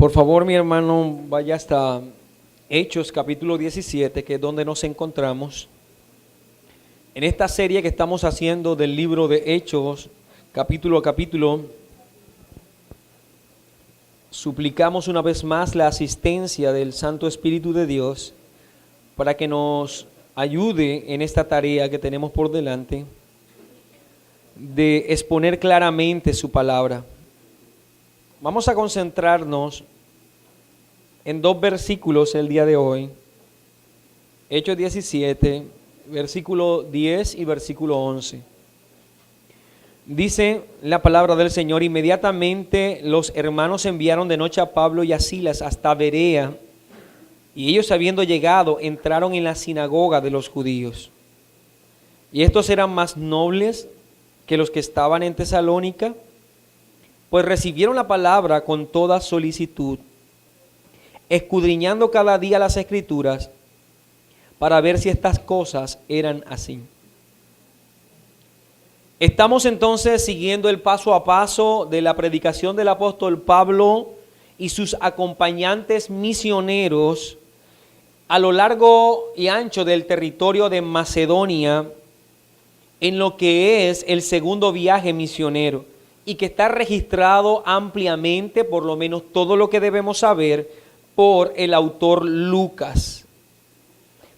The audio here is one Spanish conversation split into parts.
Por favor, mi hermano, vaya hasta Hechos capítulo 17, que es donde nos encontramos. En esta serie que estamos haciendo del libro de Hechos, capítulo a capítulo, suplicamos una vez más la asistencia del Santo Espíritu de Dios para que nos ayude en esta tarea que tenemos por delante de exponer claramente su palabra. Vamos a concentrarnos en dos versículos el día de hoy. Hechos 17, versículo 10 y versículo 11. Dice la palabra del Señor: inmediatamente los hermanos enviaron de noche a Pablo y a Silas hasta Berea, y ellos, habiendo llegado, entraron en la sinagoga de los judíos. Y estos eran más nobles que los que estaban en Tesalónica, pues recibieron la palabra con toda solicitud, escudriñando cada día las Escrituras para ver si estas cosas eran así. Estamos entonces siguiendo el paso a paso de la predicación del apóstol Pablo y sus acompañantes misioneros a lo largo y ancho del territorio de Macedonia, en lo que es el segundo viaje misionero, y que está registrado ampliamente, por lo menos todo lo que debemos saber, por el autor Lucas.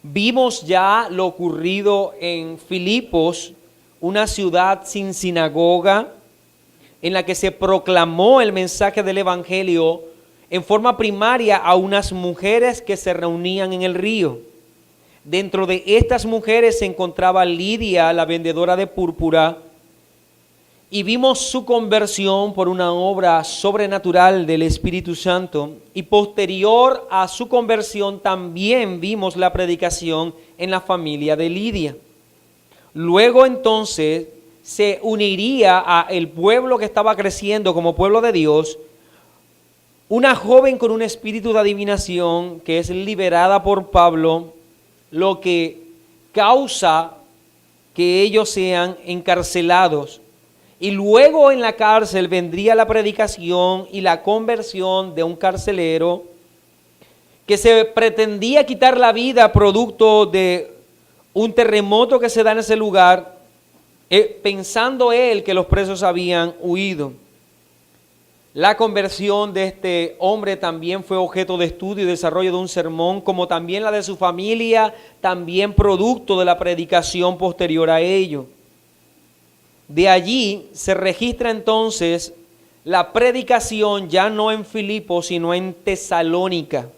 Vimos ya lo ocurrido en Filipos, una ciudad sin sinagoga, en la que se proclamó el mensaje del Evangelio en forma primaria a unas mujeres que se reunían en el río. Dentro de estas mujeres se encontraba Lidia, la vendedora de púrpura, y vimos su conversión por una obra sobrenatural del Espíritu Santo, y posterior a su conversión también vimos la predicación en la familia de Lidia. Luego entonces se uniría a el pueblo que estaba creciendo como pueblo de Dios una joven con un espíritu de adivinación que es liberada por Pablo, lo que causa que ellos sean encarcelados. Y luego en la cárcel vendría la predicación y la conversión de un carcelero que se pretendía quitar la vida producto de un terremoto que se da en ese lugar, pensando él que los presos habían huido. La conversión de este hombre también fue objeto de estudio y desarrollo de un sermón, como también la de su familia, también producto de la predicación posterior a ello. De allí se registra entonces la predicación ya no en Filipos, sino en Tesalónica,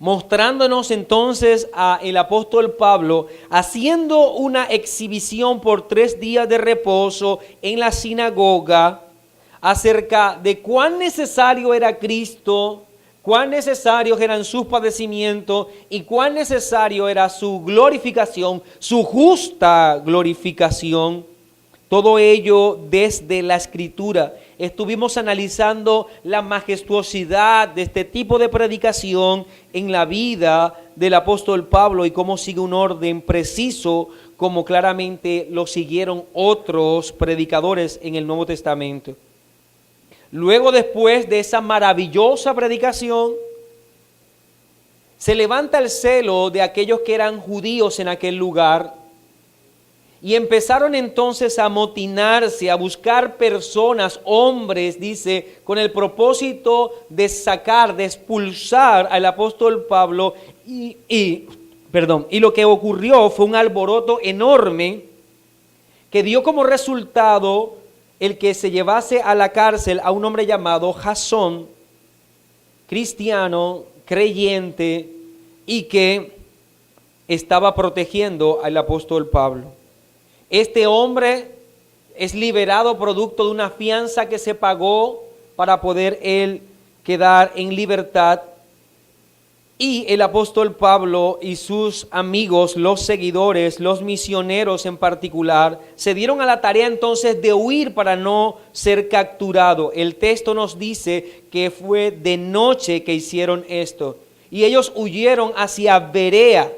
mostrándonos entonces a el apóstol Pablo haciendo una exhibición por 3 días de reposo en la sinagoga acerca de cuán necesario era Cristo, cuán necesarios eran sus padecimientos y cuán necesario era su glorificación, su justa glorificación. Todo ello desde la Escritura. Estuvimos analizando la majestuosidad de este tipo de predicación en la vida del apóstol Pablo y cómo sigue un orden preciso, como claramente lo siguieron otros predicadores en el Nuevo Testamento. Luego, después de esa maravillosa predicación, se levanta el celo de aquellos que eran judíos en aquel lugar. Y empezaron entonces a amotinarse, a buscar personas, hombres, dice, con el propósito de sacar, de expulsar al apóstol Pablo. Y lo que ocurrió fue un alboroto enorme que dio como resultado el que se llevase a la cárcel a un hombre llamado Jasón, cristiano, creyente, y que estaba protegiendo al apóstol Pablo. Este hombre es liberado producto de una fianza que se pagó para poder él quedar en libertad. Y el apóstol Pablo y sus amigos, los seguidores, los misioneros en particular, se dieron a la tarea entonces de huir para no ser capturado. El texto nos dice que fue de noche que hicieron esto. Y ellos huyeron hacia Berea.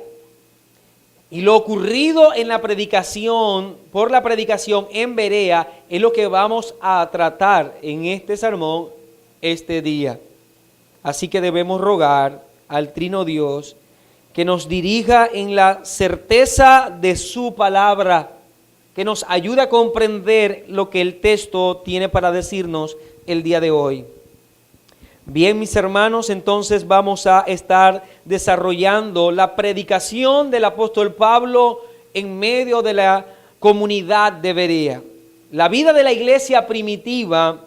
Y lo ocurrido en la predicación, por la predicación en Berea, es lo que vamos a tratar en este sermón este día. Así que debemos rogar al Trino Dios que nos dirija en la certeza de su palabra, que nos ayude a comprender lo que el texto tiene para decirnos el día de hoy. Bien, mis hermanos, entonces vamos a estar desarrollando la predicación del apóstol Pablo en medio de la comunidad de Berea. La vida de la iglesia primitiva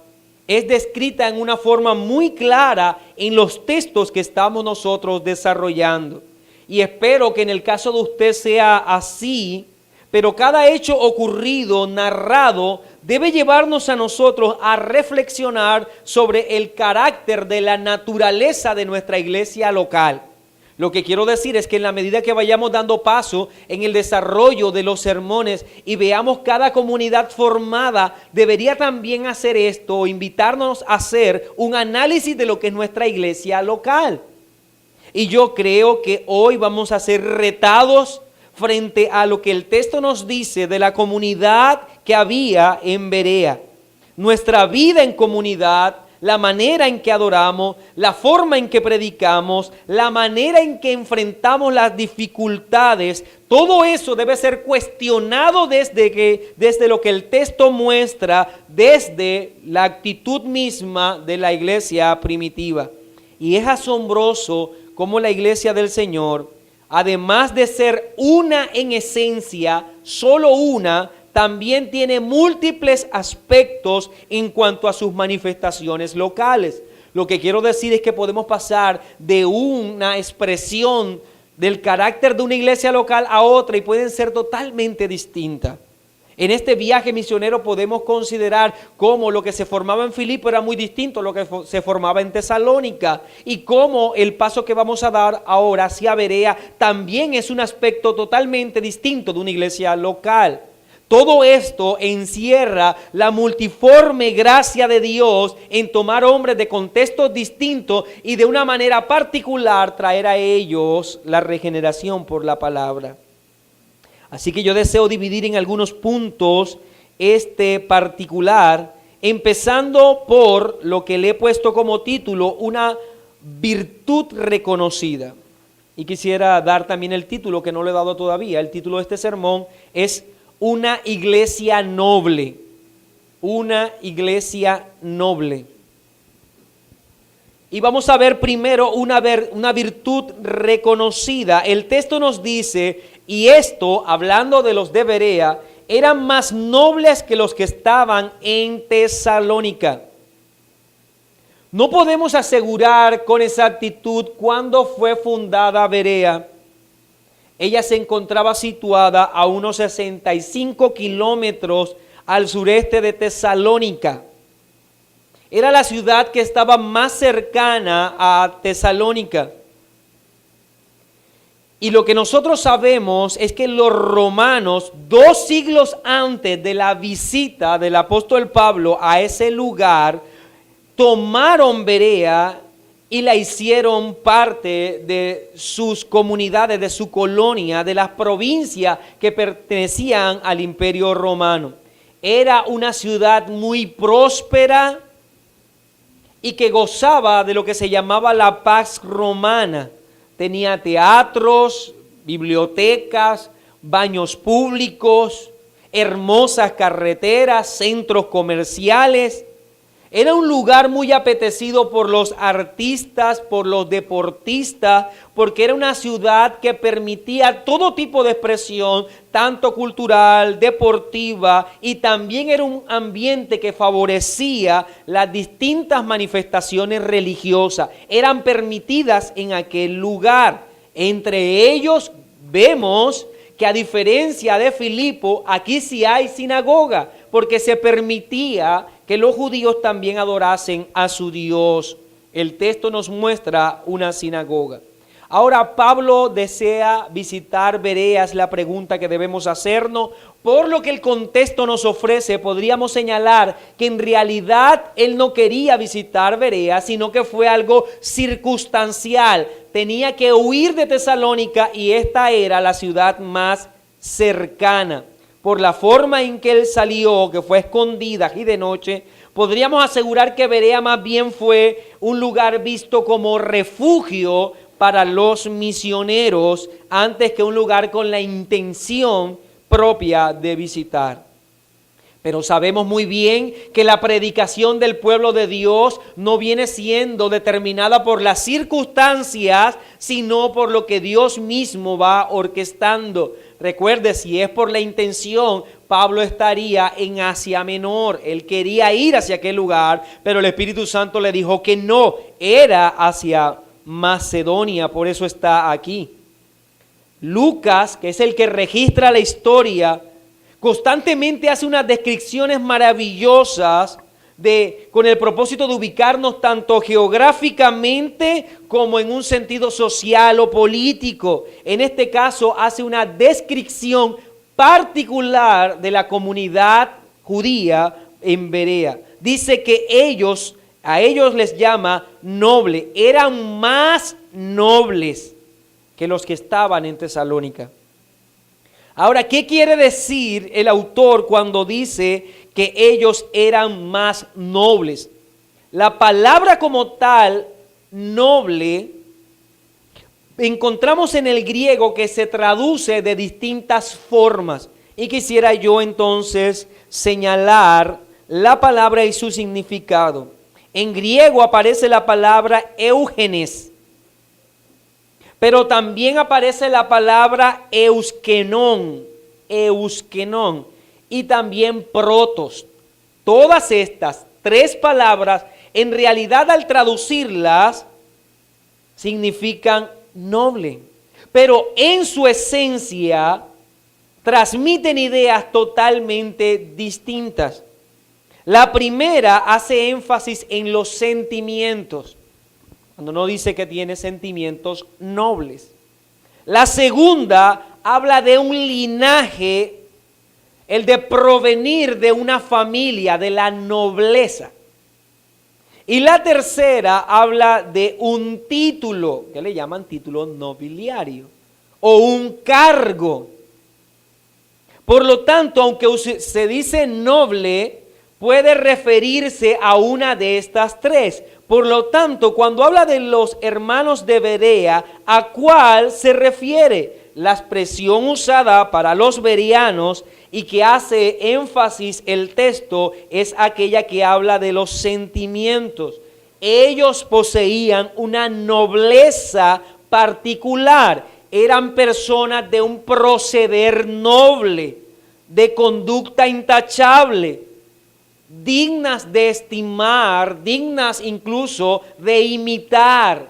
es descrita en una forma muy clara en los textos que estamos nosotros desarrollando. Y espero que en el caso de usted sea así, pero cada hecho ocurrido, narrado, debe llevarnos a nosotros a reflexionar sobre el carácter de la naturaleza de nuestra iglesia local. Lo que quiero decir es que en la medida que vayamos dando paso en el desarrollo de los sermones y veamos cada comunidad formada, debería también hacer esto, invitarnos a hacer un análisis de lo que es nuestra iglesia local. Y yo creo que hoy vamos a ser retados frente a lo que el texto nos dice de la comunidad que había en Berea. Nuestra vida en comunidad, la manera en que adoramos, la forma en que predicamos, la manera en que enfrentamos las dificultades, todo eso debe ser cuestionado desde lo que el texto muestra, desde la actitud misma de la iglesia primitiva. Y es asombroso cómo la iglesia del Señor, además de ser una en esencia, solo una, también tiene múltiples aspectos en cuanto a sus manifestaciones locales. Lo que quiero decir es que podemos pasar de una expresión del carácter de una iglesia local a otra y pueden ser totalmente distintas. En este viaje misionero podemos considerar cómo lo que se formaba en Filipo era muy distinto a lo que se formaba en Tesalónica y cómo el paso que vamos a dar ahora hacia Berea también es un aspecto totalmente distinto de una iglesia local. Todo esto encierra la multiforme gracia de Dios en tomar hombres de contextos distintos y de una manera particular traer a ellos la regeneración por la palabra. Así que yo deseo dividir en algunos puntos este particular, empezando por lo que le he puesto como título, una virtud reconocida. Y quisiera dar también el título que no le he dado todavía. El título de este sermón es una iglesia noble. Una iglesia noble. Y vamos a ver primero una virtud reconocida. El texto nos dice, y esto, hablando de los de Berea, eran más nobles que los que estaban en Tesalónica. No podemos asegurar con exactitud cuándo fue fundada Berea. Ella se encontraba situada a unos 65 kilómetros al sureste de Tesalónica. Era la ciudad que estaba más cercana a Tesalónica. Y lo que nosotros sabemos es que los romanos, 2 siglos antes de la visita del apóstol Pablo a ese lugar, tomaron Berea y la hicieron parte de sus comunidades, de su colonia, de las provincias que pertenecían al Imperio Romano. Era una ciudad muy próspera y que gozaba de lo que se llamaba la Pax Romana. Tenía teatros, bibliotecas, baños públicos, hermosas carreteras, centros comerciales. Era un lugar muy apetecido por los artistas, por los deportistas, porque era una ciudad que permitía todo tipo de expresión, tanto cultural, deportiva, y también era un ambiente que favorecía las distintas manifestaciones religiosas. Eran permitidas en aquel lugar. Entre ellos vemos que a diferencia de Filipo, aquí sí hay sinagoga, porque se permitía que los judíos también adorasen a su Dios. El texto nos muestra una sinagoga. Ahora Pablo desea visitar Berea, es la pregunta que debemos hacernos. Por lo que el contexto nos ofrece, podríamos señalar que en realidad él no quería visitar Berea, sino que fue algo circunstancial. Tenía que huir de Tesalónica y esta era la ciudad más cercana. Por la forma en que él salió, que fue escondida y de noche, Podríamos asegurar que Berea más bien fue un lugar visto como refugio para los misioneros antes que un lugar con la intención propia de visitar. Pero sabemos muy bien que la predicación del pueblo de Dios no viene siendo determinada por las circunstancias, sino por lo que Dios mismo va orquestando. Recuerde, si es por la intención, Pablo estaría en Asia Menor. Él quería ir hacia aquel lugar, pero el Espíritu Santo le dijo que no, era hacia Macedonia, por eso está aquí. Lucas, que es el que registra la historia, constantemente hace unas descripciones maravillosas con el propósito de ubicarnos tanto geográficamente como en un sentido social o político. En este caso hace una descripción particular de la comunidad judía en Berea. Dice que a ellos les llama noble, eran más nobles que los que estaban en Tesalónica. Ahora, ¿qué quiere decir el autor cuando dice que ellos eran más nobles? La palabra como tal, noble, encontramos en el griego que se traduce de distintas formas. Y quisiera yo entonces señalar la palabra y su significado. En griego aparece la palabra eugenes, pero también aparece la palabra euskenón, y también protos. Todas estas tres palabras, en realidad al traducirlas, significan noble, pero en su esencia transmiten ideas totalmente distintas. La primera hace énfasis en los sentimientos, cuando no dice que tiene sentimientos nobles. La segunda habla de un linaje, el de provenir de una familia, de la nobleza. Y la tercera habla de un título, que le llaman título nobiliario, o un cargo. Por lo tanto, aunque se dice noble, puede referirse a una de estas tres. Por lo tanto, cuando habla de los hermanos de Berea, ¿a cuál se refiere? La expresión usada para los bereanos y que hace énfasis el texto es aquella que habla de los sentimientos. Ellos poseían una nobleza particular, eran personas de un proceder noble, de conducta intachable, dignas de estimar, dignas incluso de imitar.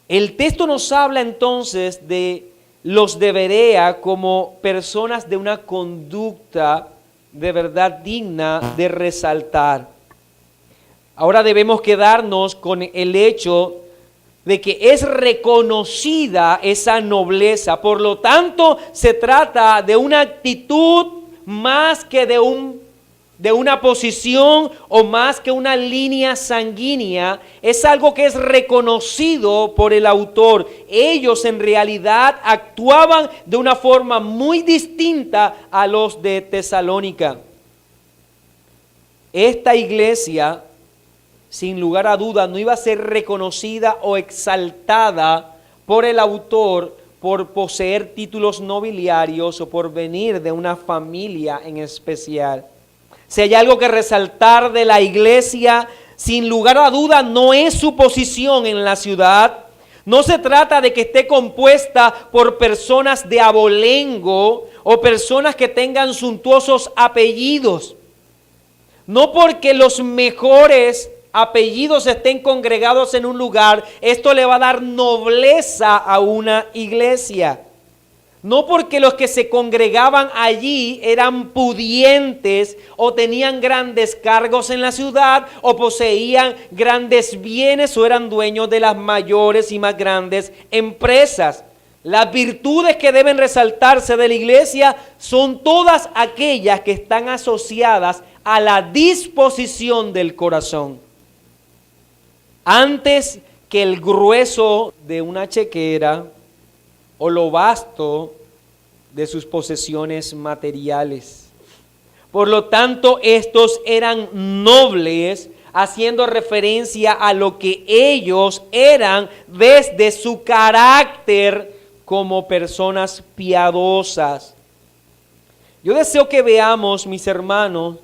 El texto nos habla entonces de los de Berea como personas de una conducta de verdad digna de resaltar. Ahora debemos quedarnos con el hecho de que es reconocida esa nobleza. Por lo tanto, se trata de una actitud más que de una posición o más que una línea sanguínea. Es algo que es reconocido por el autor. Ellos en realidad actuaban de una forma muy distinta a los de Tesalónica. Esta iglesia, sin lugar a duda, no iba a ser reconocida o exaltada por el autor por poseer títulos nobiliarios o por venir de una familia en especial. Si hay algo que resaltar de la iglesia, sin lugar a duda, no es su posición en la ciudad. No se trata de que esté compuesta por personas de abolengo o personas que tengan suntuosos apellidos. No porque los mejores apellidos estén congregados en un lugar, esto le va a dar nobleza a una iglesia. No porque los que se congregaban allí eran pudientes o tenían grandes cargos en la ciudad o poseían grandes bienes o eran dueños de las mayores y más grandes empresas. Las virtudes que deben resaltarse de la iglesia son todas aquellas que están asociadas a la disposición del corazón. Antes que el grueso de una chequera o lo vasto de sus posesiones materiales. Por lo tanto, estos eran nobles, haciendo referencia a lo que ellos eran desde su carácter como personas piadosas. Yo deseo que veamos, mis hermanos,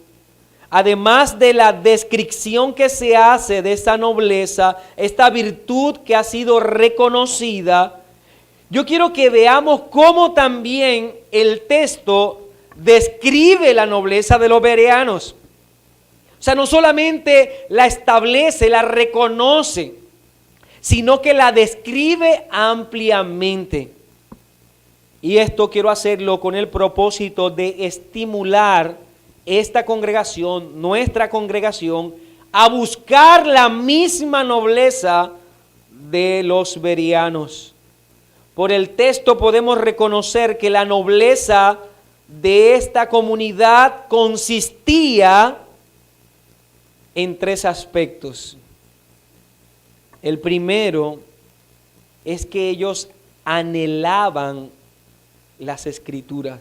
además de la descripción que se hace de esta nobleza, esta virtud que ha sido reconocida, yo quiero que veamos cómo también el texto describe la nobleza de los bereanos. O sea, no solamente la establece, la reconoce, sino que la describe ampliamente. Y esto quiero hacerlo con el propósito de estimular esta congregación, nuestra congregación, a buscar la misma nobleza de los bereanos. Por el texto podemos reconocer que la nobleza de esta comunidad consistía en tres aspectos. El primero es que ellos anhelaban las Escrituras.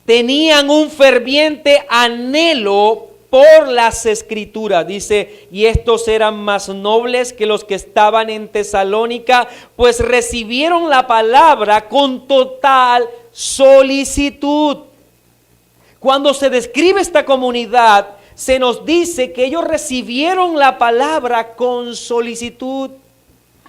Tenían un ferviente anhelo por las Escrituras. Dice, y estos eran más nobles que los que estaban en Tesalónica, pues recibieron la palabra con total solicitud. Cuando se describe esta comunidad, se nos dice que ellos recibieron la palabra con solicitud.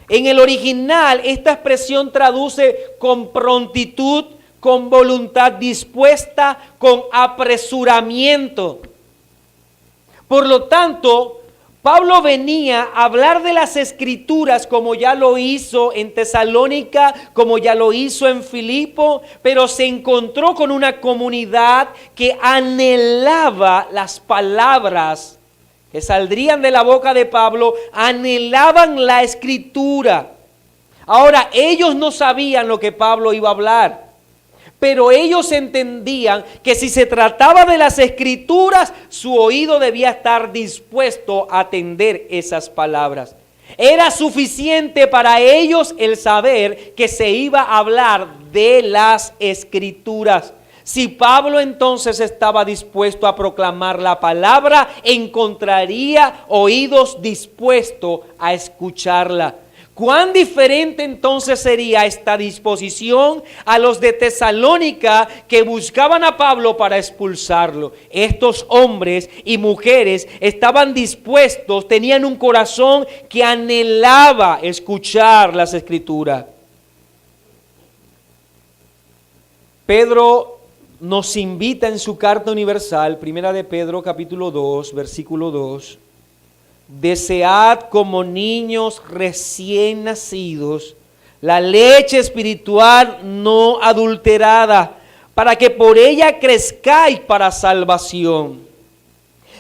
En el original, esta expresión traduce con prontitud, con voluntad dispuesta, con apresuramiento. Por lo tanto, Pablo venía a hablar de las Escrituras como ya lo hizo en Tesalónica, como ya lo hizo en Filipo, pero se encontró con una comunidad que anhelaba las palabras que saldrían de la boca de Pablo, anhelaban la Escritura. Ahora, ellos no sabían lo que Pablo iba a hablar, pero ellos entendían que si se trataba de las Escrituras, su oído debía estar dispuesto a atender esas palabras. Era suficiente para ellos el saber que se iba a hablar de las Escrituras. Si Pablo entonces estaba dispuesto a proclamar la palabra, encontraría oídos dispuestos a escucharla. ¿Cuán diferente entonces sería esta disposición a los de Tesalónica que buscaban a Pablo para expulsarlo? Estos hombres y mujeres estaban dispuestos, tenían un corazón que anhelaba escuchar las Escrituras. Pedro nos invita en su carta universal, primera de Pedro capítulo 2, versículo 2, desead como niños recién nacidos la leche espiritual no adulterada, para que por ella crezcáis para salvación.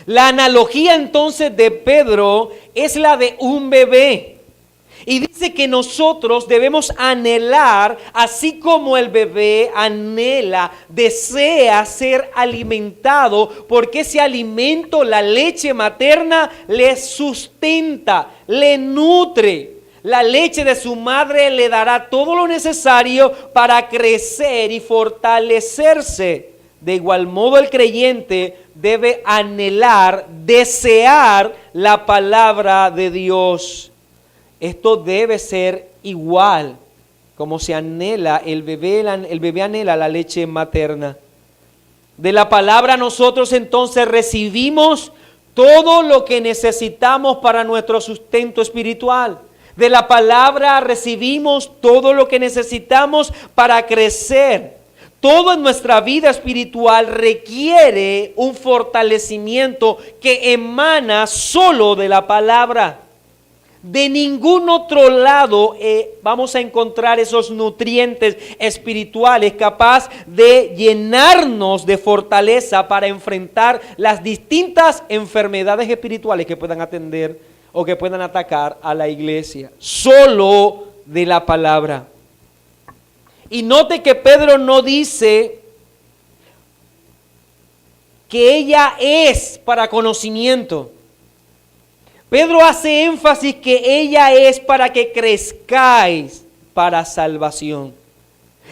La analogía entonces de Pedro es la de un bebé. Y dice que nosotros debemos anhelar, así como el bebé anhela, desea ser alimentado, porque ese alimento, la leche materna, le sustenta, le nutre. La leche de su madre le dará todo lo necesario para crecer y fortalecerse. De igual modo, el creyente debe anhelar, desear la palabra de Dios. Esto debe ser igual como se anhela, el bebé anhela la leche materna. De la palabra nosotros entonces recibimos todo lo que necesitamos para nuestro sustento espiritual. De la palabra recibimos todo lo que necesitamos para crecer. Todo en nuestra vida espiritual requiere un fortalecimiento que emana solo de la palabra. De ningún otro lado vamos a encontrar esos nutrientes espirituales capaz de llenarnos de fortaleza para enfrentar las distintas enfermedades espirituales que puedan atender o que puedan atacar a la iglesia. Solo de la palabra. Y note que Pedro no dice que ella es para conocimiento. Pedro hace énfasis que ella es para que crezcáis para salvación.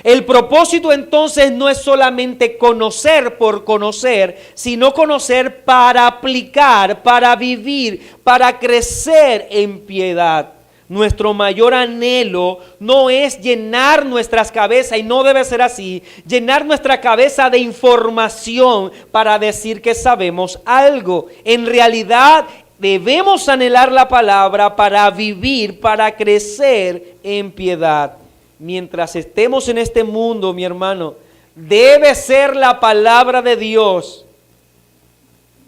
El propósito entonces no es solamente conocer por conocer, sino conocer para aplicar, para vivir, para crecer en piedad. Nuestro mayor anhelo no es llenar nuestras cabezas, y no debe ser así, llenar nuestra cabeza de información para decir que sabemos algo. En realidad debemos anhelar la palabra para vivir, para crecer en piedad. Mientras estemos en este mundo, mi hermano, debe ser la palabra de Dios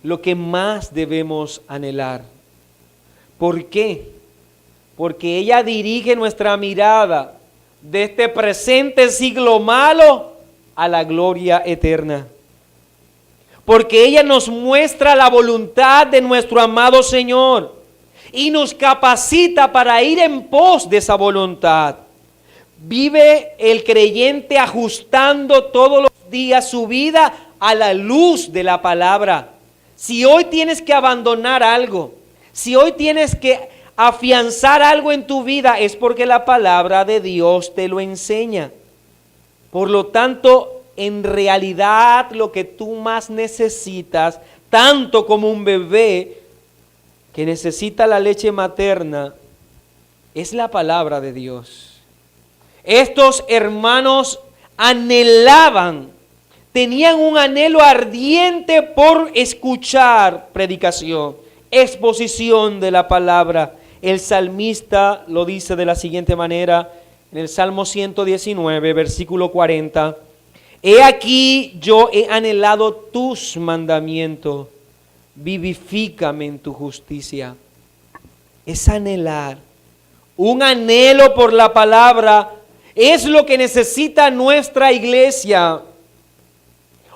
lo que más debemos anhelar. ¿Por qué? Porque ella dirige nuestra mirada de este presente siglo malo a la gloria eterna. Porque ella nos muestra la voluntad de nuestro amado Señor y nos capacita para ir en pos de esa voluntad. Vive el creyente ajustando todos los días su vida a la luz de la palabra. Si hoy tienes que abandonar algo, si hoy tienes que afianzar algo en tu vida, es porque la palabra de Dios te lo enseña. Por lo tanto, en realidad lo que tú más necesitas, tanto como un bebé que necesita la leche materna, es la palabra de Dios. Estos hermanos anhelaban, tenían un anhelo ardiente por escuchar predicación, exposición de la palabra. El salmista lo dice de la siguiente manera en el Salmo 119, versículo 40. He aquí yo he anhelado tus mandamientos, vivifícame en tu justicia. Es anhelar, un anhelo por la palabra. Es lo que necesita nuestra iglesia.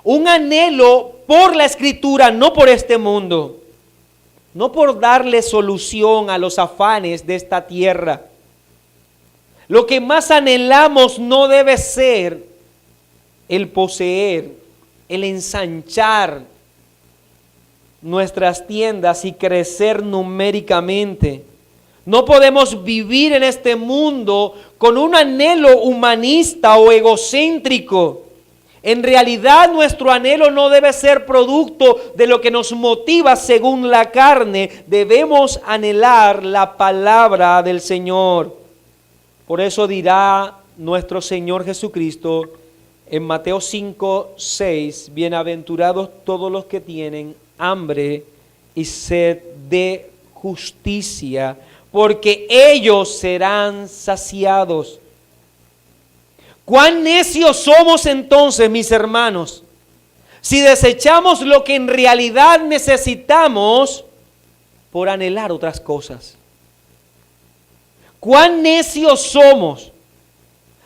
Un anhelo por la Escritura, no por este mundo. No por darle solución a los afanes de esta tierra. Lo que más anhelamos no debe ser el poseer, el ensanchar nuestras tiendas y crecer numéricamente. No podemos vivir en este mundo con un anhelo humanista o egocéntrico. En realidad nuestro anhelo no debe ser producto de lo que nos motiva según la carne. Debemos anhelar la palabra del Señor. Por eso dirá nuestro Señor Jesucristo en Mateo 5, 6, bienaventurados todos los que tienen hambre y sed de justicia, porque ellos serán saciados. ¿Cuán necios somos entonces, mis hermanos, si desechamos lo que en realidad necesitamos por anhelar otras cosas? ¿Cuán necios somos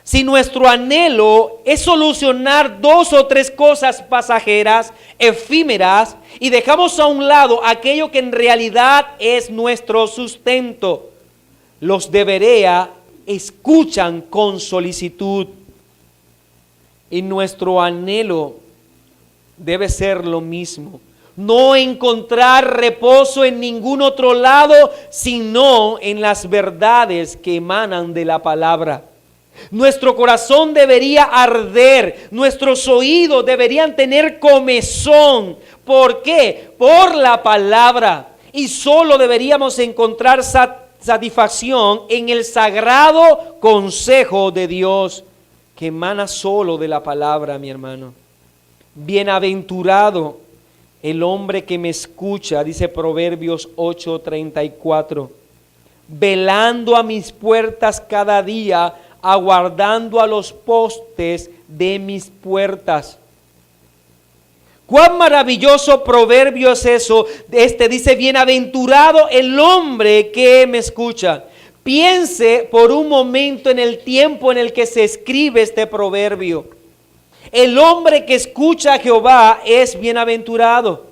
si nuestro anhelo es solucionar 2 o 3 cosas pasajeras, efímeras, y dejamos a un lado aquello que en realidad es nuestro sustento? Los de Berea escuchan con solicitud, y nuestro anhelo debe ser lo mismo. No encontrar reposo en ningún otro lado, sino en las verdades que emanan de la palabra. Nuestro corazón debería arder, nuestros oídos deberían tener comezón. ¿Por qué? Por la palabra. Y solo deberíamos encontrar satisfacción en el sagrado consejo de Dios, que emana solo de la palabra, mi hermano. Bienaventurado el hombre que me escucha, dice Proverbios 8:34, velando a mis puertas cada día, aguardando a los postes de mis puertas. Cuán maravilloso proverbio es eso. Dice, bienaventurado el hombre que me escucha. Piense por un momento en el tiempo en el que se escribe este proverbio. El hombre que escucha a Jehová es bienaventurado.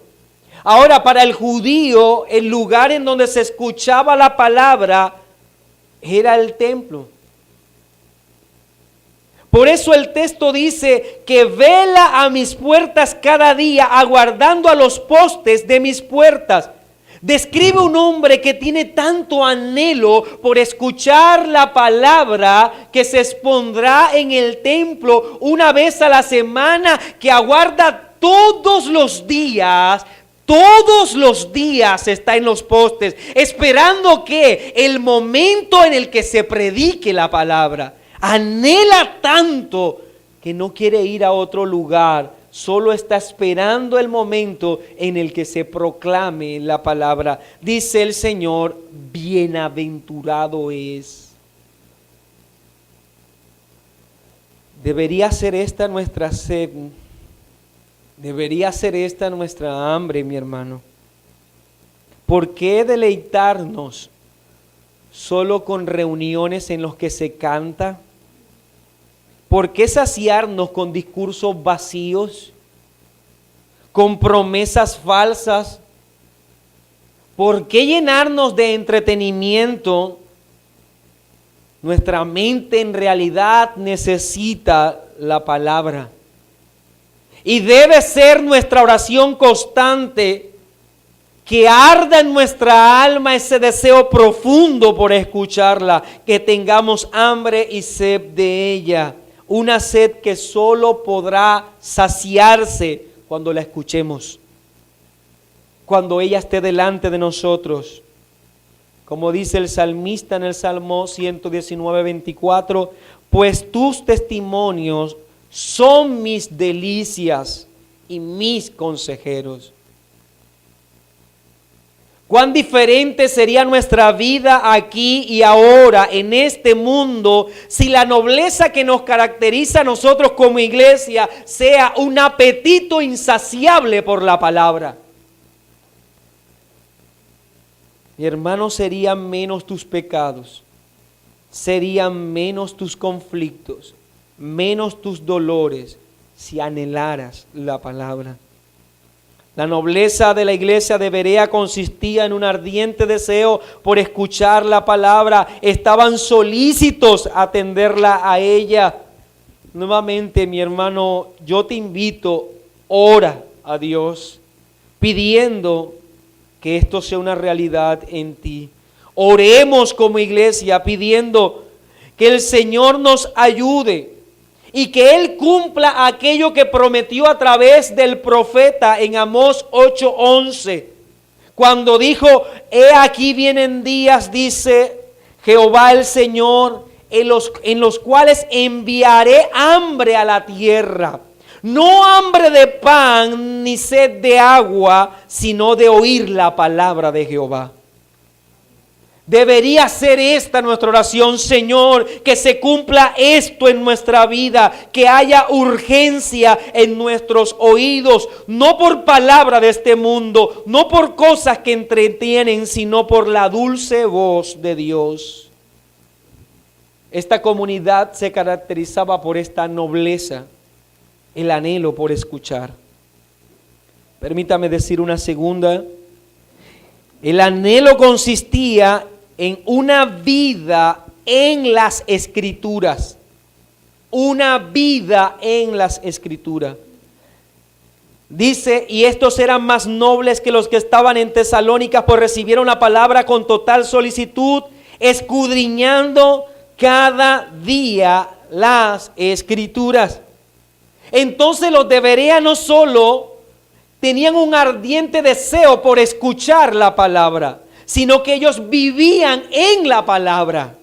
Ahora, para el judío, el lugar en donde se escuchaba la palabra era el templo. Por eso el texto dice que vela a mis puertas cada día, aguardando a los postes de mis puertas. Describe un hombre que tiene tanto anhelo por escuchar la palabra que se expondrá en el templo una vez a la semana, que aguarda todos los días está en los postes, esperando que el momento en el que se predique la palabra. Anhela tanto que no quiere ir a otro lugar, solo está esperando el momento en el que se proclame la palabra. Dice el Señor, bienaventurado es. Debería ser esta nuestra sed. Debería ser esta nuestra hambre, mi hermano. ¿Por qué deleitarnos solo con reuniones en las que se canta? ¿Por qué saciarnos con discursos vacíos, con promesas falsas? ¿Por qué llenarnos de entretenimiento? Nuestra mente en realidad necesita la palabra. Y debe ser nuestra oración constante, que arda en nuestra alma ese deseo profundo por escucharla, que tengamos hambre y sed de ella. Una sed que solo podrá saciarse cuando la escuchemos, cuando ella esté delante de nosotros. Como dice el salmista en el Salmo 119, 24, pues tus testimonios son mis delicias y mis consejeros. Cuán diferente sería nuestra vida aquí y ahora en este mundo si la nobleza que nos caracteriza a nosotros como iglesia sea un apetito insaciable por la palabra. Mi hermano, serían menos tus pecados, serían menos tus conflictos, menos tus dolores si anhelaras la palabra. La nobleza de la iglesia de Berea consistía en un ardiente deseo por escuchar la palabra. Estaban solícitos a atenderla a ella. Nuevamente, mi hermano, yo te invito, ora a Dios pidiendo que esto sea una realidad en ti. Oremos como iglesia pidiendo que el Señor nos ayude y que Él cumpla aquello que prometió a través del profeta en Amós 8:11, cuando dijo: he aquí vienen días, dice Jehová el Señor, en los cuales enviaré hambre a la tierra, no hambre de pan ni sed de agua, sino de oír la palabra de Jehová. Debería ser esta nuestra oración: Señor, que se cumpla esto en nuestra vida, que haya urgencia en nuestros oídos, no por palabra de este mundo, no por cosas que entretienen, sino por la dulce voz de Dios. Esta comunidad se caracterizaba por esta nobleza, el anhelo por escuchar. Permítame decir una segunda. El anhelo consistía en una vida en las Escrituras. Una vida en las Escrituras. Dice: y estos eran más nobles que los que estaban en Tesalónica, pues recibieron la palabra con total solicitud, escudriñando cada día las Escrituras. Entonces los de Berea no solo tenían un ardiente deseo por escuchar la palabra, sino que ellos vivían en la palabra.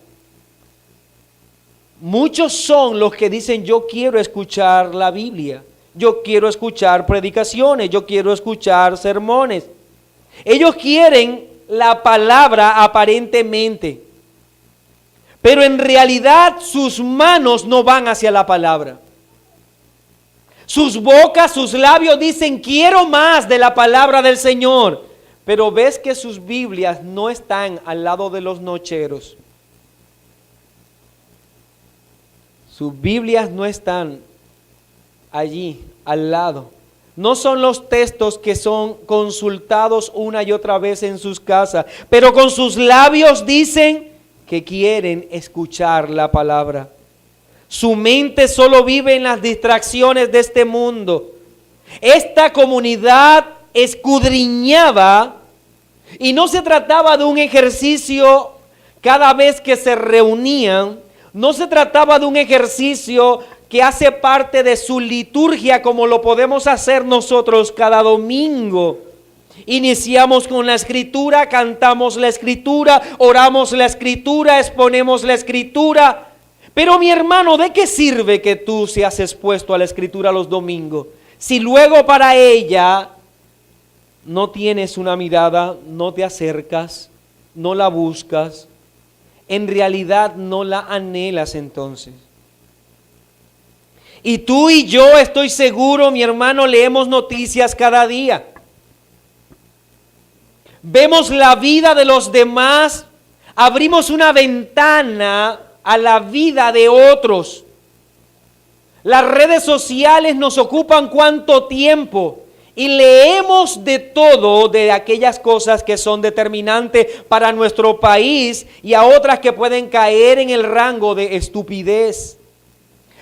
Muchos son los que dicen: yo quiero escuchar la Biblia, yo quiero escuchar predicaciones, yo quiero escuchar sermones. Ellos quieren la palabra aparentemente, pero en realidad sus manos no van hacia la palabra. Sus bocas, sus labios dicen: quiero más de la palabra del Señor. Pero ves que sus Biblias no están al lado de los nocheros. Sus Biblias no están allí, al lado. No son los textos que son consultados una y otra vez en sus casas, pero con sus labios dicen que quieren escuchar la palabra. Su mente solo vive en las distracciones de este mundo. Esta comunidad escudriñaba Y no se trataba de un ejercicio cada vez que se reunían, no se trataba de un ejercicio que hace parte de su liturgia como lo podemos hacer nosotros cada domingo. Iniciamos con la escritura, cantamos la escritura, oramos la escritura, exponemos la escritura. Pero mi hermano, ¿de qué sirve que tú seas expuesto a la escritura los domingos si luego para ella no tienes una mirada, no te acercas, no la buscas, en realidad no la anhelas entonces? Y tú y yo, estoy seguro, mi hermano, leemos noticias cada día. Vemos la vida de los demás, abrimos una ventana a la vida de otros. Las redes sociales nos ocupan cuánto tiempo y leemos de todo, de aquellas cosas que son determinantes para nuestro país y a otras que pueden caer en el rango de estupidez.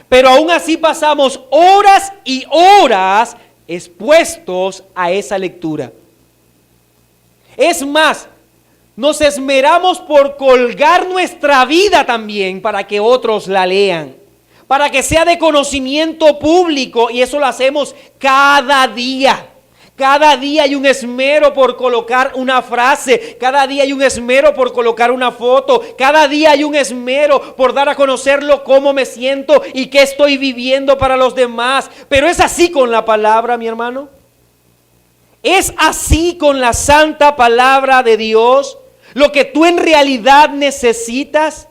Pero aún así pasamos horas y horas expuestos a esa lectura. Es más, nos esmeramos por colgar nuestra vida también para que otros la lean, para que sea de conocimiento público, y eso lo hacemos cada día. Cada día hay un esmero por colocar una frase, cada día hay un esmero por colocar una foto, cada día hay un esmero por dar a conocerlo cómo me siento y qué estoy viviendo para los demás. Pero es así con la palabra, mi hermano. Es así con la santa palabra de Dios, lo que tú en realidad necesitas.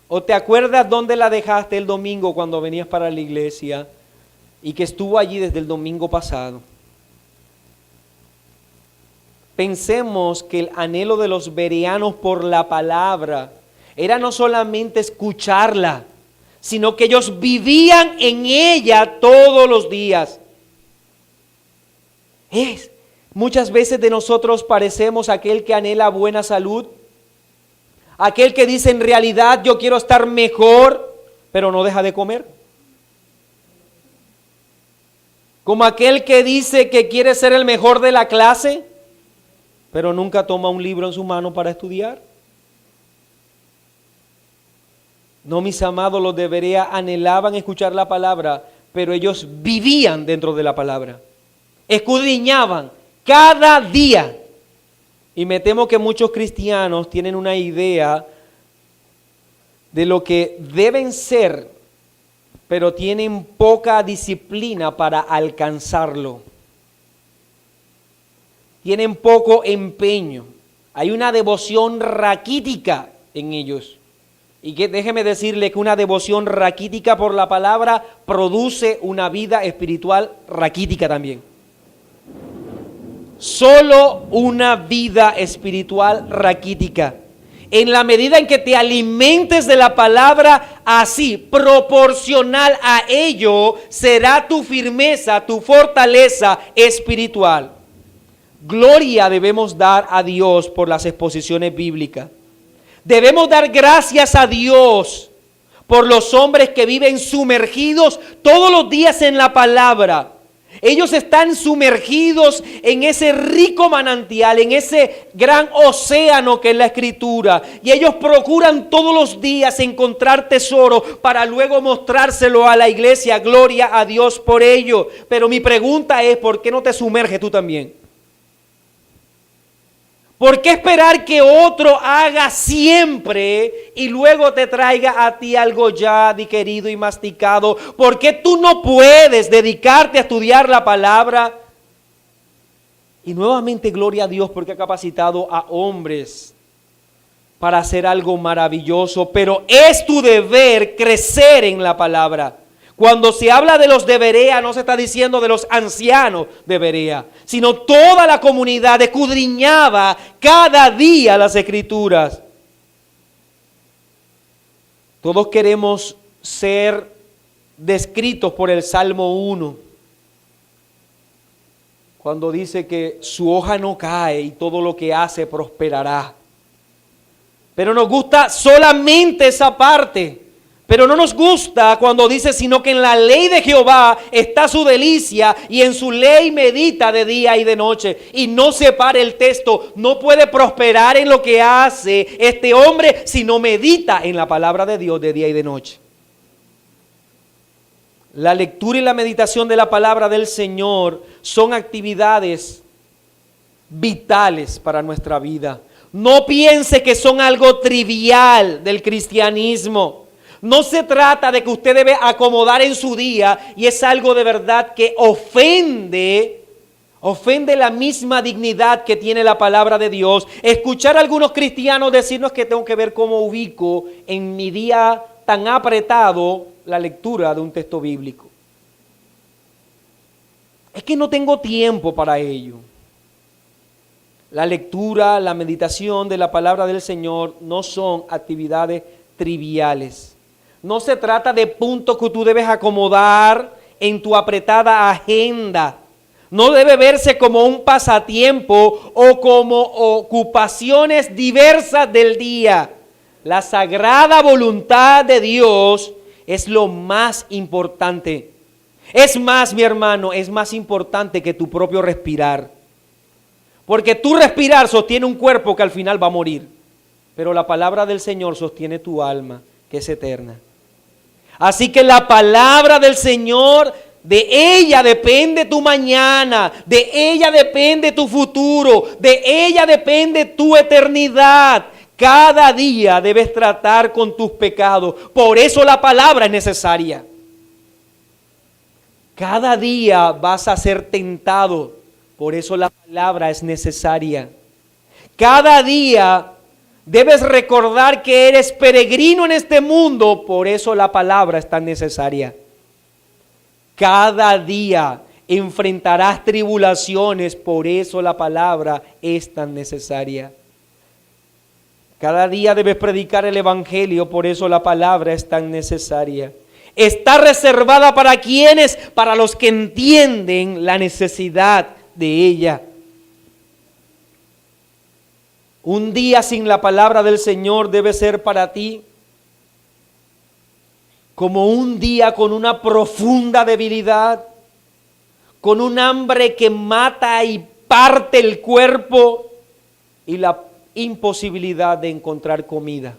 ¿O te acuerdas dónde la dejaste el domingo cuando venías para la iglesia y que estuvo allí desde el domingo pasado? Pensemos que el anhelo de los bereanos por la palabra era no solamente escucharla, sino que ellos vivían en ella todos los días. Muchas veces de nosotros parecemos aquel que anhela buena salud, aquel que dice en realidad yo quiero estar mejor, pero no deja de comer. Como aquel que dice que quiere ser el mejor de la clase, pero nunca toma un libro en su mano para estudiar. No, mis amados, los de Berea anhelaban escuchar la palabra, pero ellos vivían dentro de la palabra. Escudriñaban cada día. Y me temo que muchos cristianos tienen una idea de lo que deben ser, pero tienen poca disciplina para alcanzarlo. Tienen poco empeño. Hay una devoción raquítica en ellos. Y que déjeme decirle que una devoción raquítica por la palabra produce una vida espiritual raquítica también. Solo una vida espiritual raquítica. En la medida en que te alimentes de la palabra, así, proporcional a ello, será tu firmeza, tu fortaleza espiritual. Gloria debemos dar a Dios por las exposiciones bíblicas. Debemos dar gracias a Dios por los hombres que viven sumergidos todos los días en la palabra. Ellos están sumergidos en ese rico manantial, en ese gran océano que es la Escritura. Y ellos procuran todos los días encontrar tesoro para luego mostrárselo a la iglesia. Gloria a Dios por ello. Pero mi pregunta es, ¿por qué no te sumerges tú también? ¿Por qué esperar que otro haga siempre y luego te traiga a ti algo ya digerido y masticado? ¿Por qué tú no puedes dedicarte a estudiar la palabra? Y nuevamente gloria a Dios porque ha capacitado a hombres para hacer algo maravilloso, pero es tu deber crecer en la palabra. Cuando se habla de los de Berea, no se está diciendo de los ancianos de Berea, sino toda la comunidad escudriñaba cada día las Escrituras. Todos queremos ser descritos por el Salmo 1, cuando dice que su hoja no cae y todo lo que hace prosperará. Pero nos gusta solamente esa parte. Pero no nos gusta cuando dice, sino que en la ley de Jehová está su delicia y en su ley medita de día y de noche. Y no separa el texto, no puede prosperar en lo que hace este hombre si no medita en la palabra de Dios de día y de noche. La lectura y la meditación de la palabra del Señor son actividades vitales para nuestra vida. No piense que son algo trivial del cristianismo. No se trata de que usted debe acomodar en su día y es algo de verdad que ofende la misma dignidad que tiene la palabra de Dios. Escuchar a algunos cristianos decirnos que tengo que ver cómo ubico en mi día tan apretado la lectura de un texto bíblico. Es que no tengo tiempo para ello. La lectura, la meditación de la palabra del Señor no son actividades triviales. No se trata de puntos que tú debes acomodar en tu apretada agenda. No debe verse como un pasatiempo o como ocupaciones diversas del día. La sagrada voluntad de Dios es lo más importante. Es más, mi hermano, es más importante que tu propio respirar. Porque tu respirar sostiene un cuerpo que al final va a morir. Pero la palabra del Señor sostiene tu alma, que es eterna. Así que la palabra del Señor, de ella depende tu mañana, de ella depende tu futuro, de ella depende tu eternidad. Cada día debes tratar con tus pecados. Por eso la palabra es necesaria. Cada día vas a ser tentado. Por eso la palabra es necesaria. Cada día debes recordar que eres peregrino en este mundo, por eso la palabra es tan necesaria. Cada día enfrentarás tribulaciones, por eso la palabra es tan necesaria. Cada día debes predicar el evangelio, por eso la palabra es tan necesaria. Está reservada para quienes, para los que entienden la necesidad de ella. Un día sin la palabra del Señor debe ser para ti como un día con una profunda debilidad, con un hambre que mata y parte el cuerpo y la imposibilidad de encontrar comida.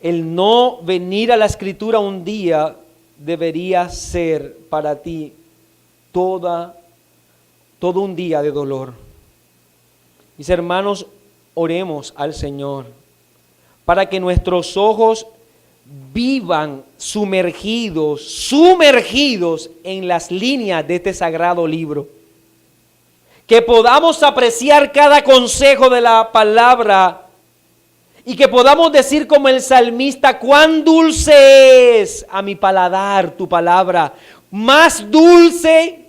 El no venir a la Escritura un día debería ser para ti todo un día de dolor. Mis hermanos, oremos al Señor para que nuestros ojos vivan sumergidos en las líneas de este sagrado libro. Que podamos apreciar cada consejo de la palabra y que podamos decir como el salmista, cuán dulce es a mi paladar tu palabra, más dulce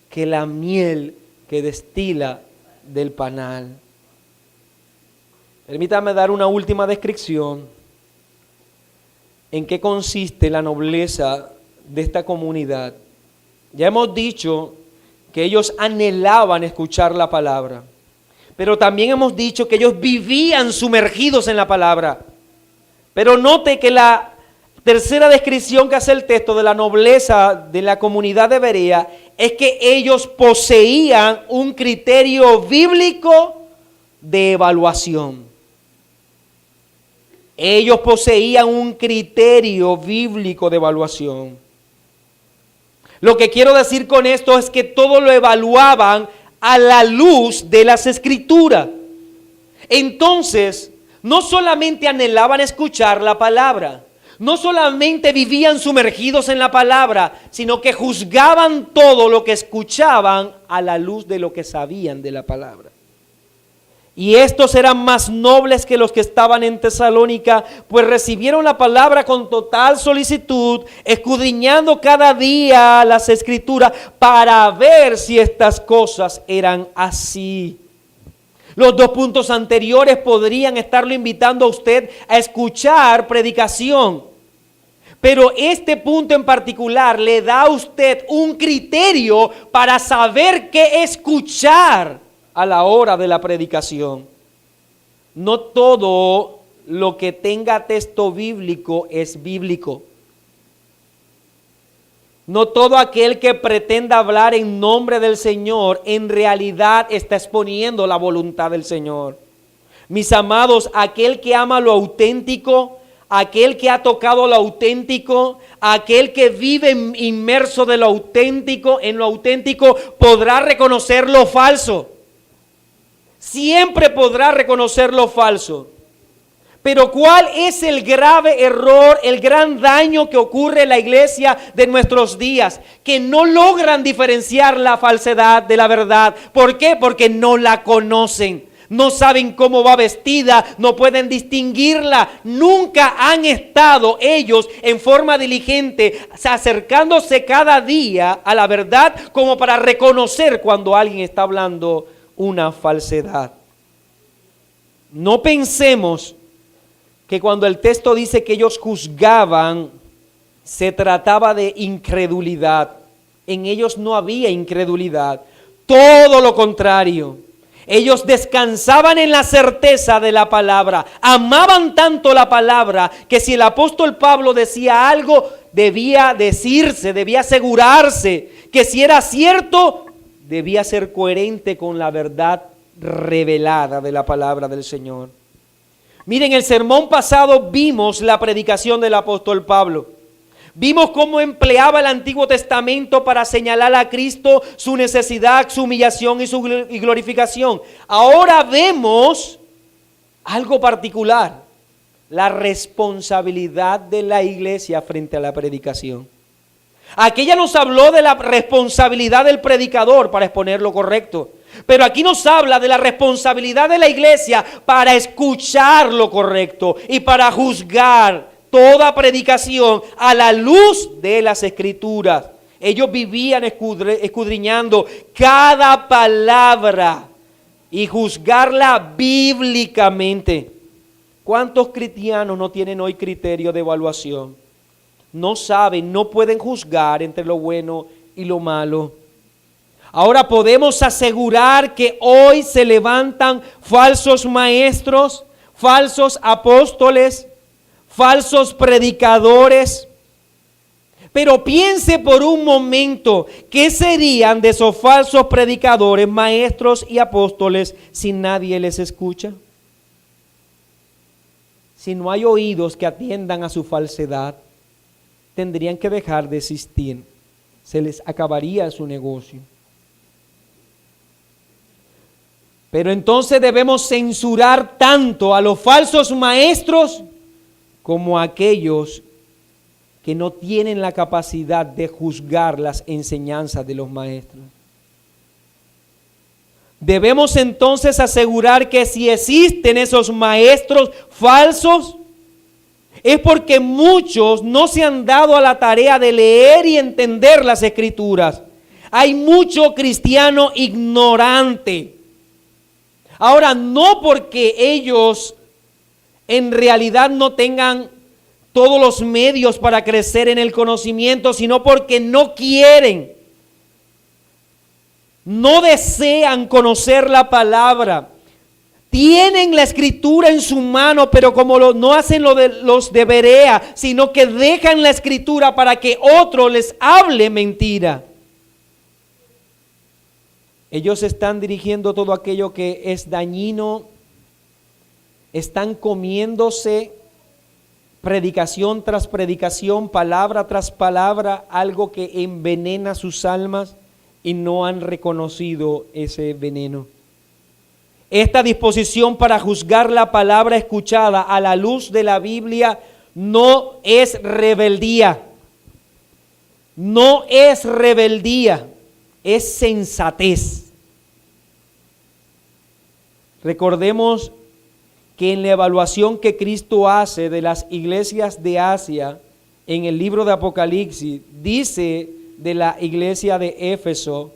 que la miel que destila del panal. Permítame dar una última descripción en qué consiste la nobleza de esta comunidad. Ya hemos dicho que ellos anhelaban escuchar la palabra, pero también hemos dicho que ellos vivían sumergidos en la palabra. Pero note que la tercera descripción que hace el texto de la nobleza de la comunidad de Berea es que ellos poseían un criterio bíblico de evaluación. Ellos poseían un criterio bíblico de evaluación. Lo que quiero decir con esto es que todo lo evaluaban a la luz de las Escrituras. Entonces, no solamente anhelaban escuchar la palabra, no solamente vivían sumergidos en la palabra, sino que juzgaban todo lo que escuchaban a la luz de lo que sabían de la palabra. Y estos eran más nobles que los que estaban en Tesalónica, pues recibieron la palabra con total solicitud, escudriñando cada día las Escrituras para ver si estas cosas eran así. Los dos puntos anteriores podrían estarlo invitando a usted a escuchar predicación. Pero este punto en particular le da a usted un criterio para saber qué escuchar a la hora de la predicación. No todo lo que tenga texto bíblico es bíblico. No todo aquel que pretenda hablar en nombre del Señor en realidad está exponiendo la voluntad del Señor. Mis amados, aquel que ama lo auténtico, aquel que ha tocado lo auténtico, aquel que vive inmerso de lo auténtico, en lo auténtico, podrá reconocer lo falso. Siempre podrá reconocer lo falso. Pero ¿cuál es el grave error, el gran daño que ocurre en la iglesia de nuestros días? Que no logran diferenciar la falsedad de la verdad. ¿Por qué? Porque no la conocen. No saben cómo va vestida, no pueden distinguirla. Nunca han estado ellos en forma diligente, acercándose cada día a la verdad como para reconocer cuando alguien está hablando una falsedad. No pensemos que cuando el texto dice que ellos juzgaban, se trataba de incredulidad. En ellos no había incredulidad, todo lo contrario. Ellos descansaban en la certeza de la palabra, amaban tanto la palabra que si el apóstol Pablo decía algo, debía decirse, debía asegurarse que si era cierto, debía ser coherente con la verdad revelada de la palabra del Señor. Miren, el sermón pasado vimos la predicación del apóstol Pablo. Vimos cómo empleaba el Antiguo Testamento para señalar a Cristo, su necesidad, su humillación y su glorificación. Ahora vemos algo particular, la responsabilidad de la iglesia frente a la predicación. Aquí ya nos habló de la responsabilidad del predicador para exponer lo correcto. Pero aquí nos habla de la responsabilidad de la iglesia para escuchar lo correcto y para juzgar toda predicación a la luz de las Escrituras. Ellos vivían escudriñando cada palabra y juzgarla bíblicamente. ¿Cuántos cristianos no tienen hoy criterio de evaluación? No saben, no pueden juzgar entre lo bueno y lo malo. Ahora podemos asegurar que hoy se levantan falsos maestros, falsos apóstoles, falsos predicadores. Pero piense por un momento, ¿qué serían de esos falsos predicadores, maestros y apóstoles si nadie les escucha? Si no hay oídos que atiendan a su falsedad, tendrían que dejar de existir. Se les acabaría su negocio. Pero entonces debemos censurar tanto a los falsos maestros como a aquellos que no tienen la capacidad de juzgar las enseñanzas de los maestros. Debemos entonces asegurar que si existen esos maestros falsos, es porque muchos no se han dado a la tarea de leer y entender las Escrituras. Hay mucho cristiano ignorante. Ahora, no porque ellos en realidad no tengan todos los medios para crecer en el conocimiento, sino porque no quieren, no desean conocer la palabra. Tienen la Escritura en su mano, pero como no hacen los de Berea, sino que dejan la Escritura para que otro les hable mentira. Ellos están dirigiendo todo aquello que es dañino, están comiéndose predicación tras predicación, palabra tras palabra, algo que envenena sus almas y no han reconocido ese veneno. Esta disposición para juzgar la palabra escuchada a la luz de la Biblia no es rebeldía. No es rebeldía, es sensatez. Recordemos que en la evaluación que Cristo hace de las iglesias de Asia, en el libro de Apocalipsis, dice de la iglesia de Éfeso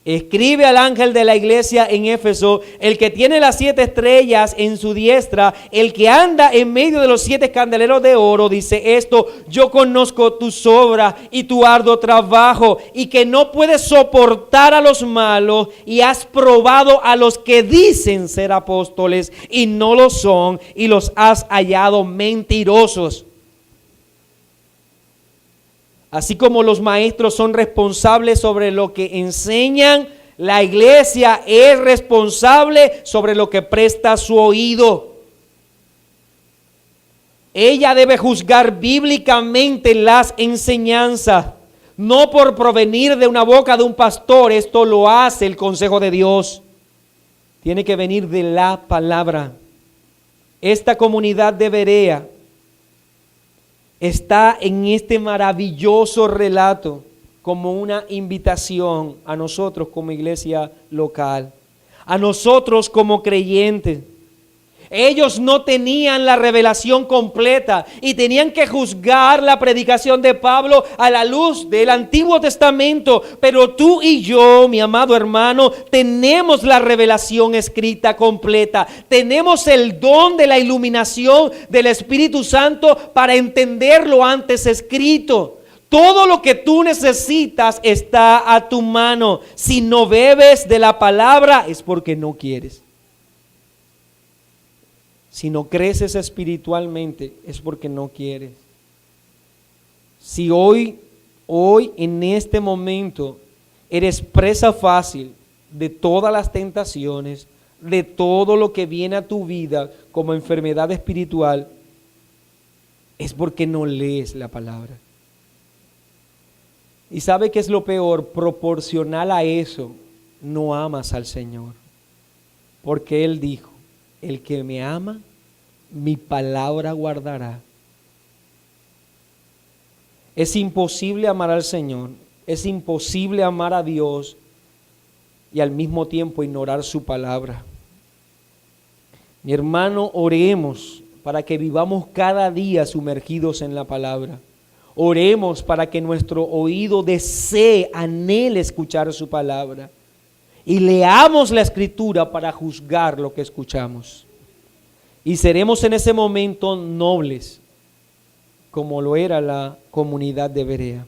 Escribe al ángel de la iglesia en Éfeso, el que tiene las 7 estrellas en su diestra, el que anda en medio de los 7 candeleros de oro, dice esto: yo conozco tus obras y tu arduo trabajo, y que no puedes soportar a los malos, y has probado a los que dicen ser apóstoles y no lo son, y los has hallado mentirosos. Así como los maestros son responsables sobre lo que enseñan, la iglesia es responsable sobre lo que presta su oído. Ella debe juzgar bíblicamente las enseñanzas, no por provenir de una boca de un pastor. Esto lo hace el consejo de Dios. Tiene que venir de la palabra. Esta comunidad de Berea está en este maravilloso relato como una invitación a nosotros como iglesia local, a nosotros como creyentes. Ellos no tenían la revelación completa y tenían que juzgar la predicación de Pablo a la luz del Antiguo Testamento. Pero tú y yo, mi amado hermano, tenemos la revelación escrita completa. Tenemos el don de la iluminación del Espíritu Santo para entender lo antes escrito. Todo lo que tú necesitas está a tu mano. Si no bebes de la palabra es porque no quieres. Si no creces espiritualmente es porque no quieres. Si hoy en este momento eres presa fácil de todas las tentaciones, de todo lo que viene a tu vida como enfermedad espiritual, es porque no lees la palabra. ¿Y sabe qué es lo peor? Proporcional a eso, no amas al Señor. Porque Él dijo: el que me ama, mi palabra guardará. Es imposible amar al Señor, es imposible amar a Dios y al mismo tiempo ignorar su palabra. Mi hermano, oremos para que vivamos cada día sumergidos en la palabra. Oremos para que nuestro oído desee, anhele escuchar su palabra. Y leamos la Escritura para juzgar lo que escuchamos. Y seremos en ese momento nobles, como lo era la comunidad de Berea.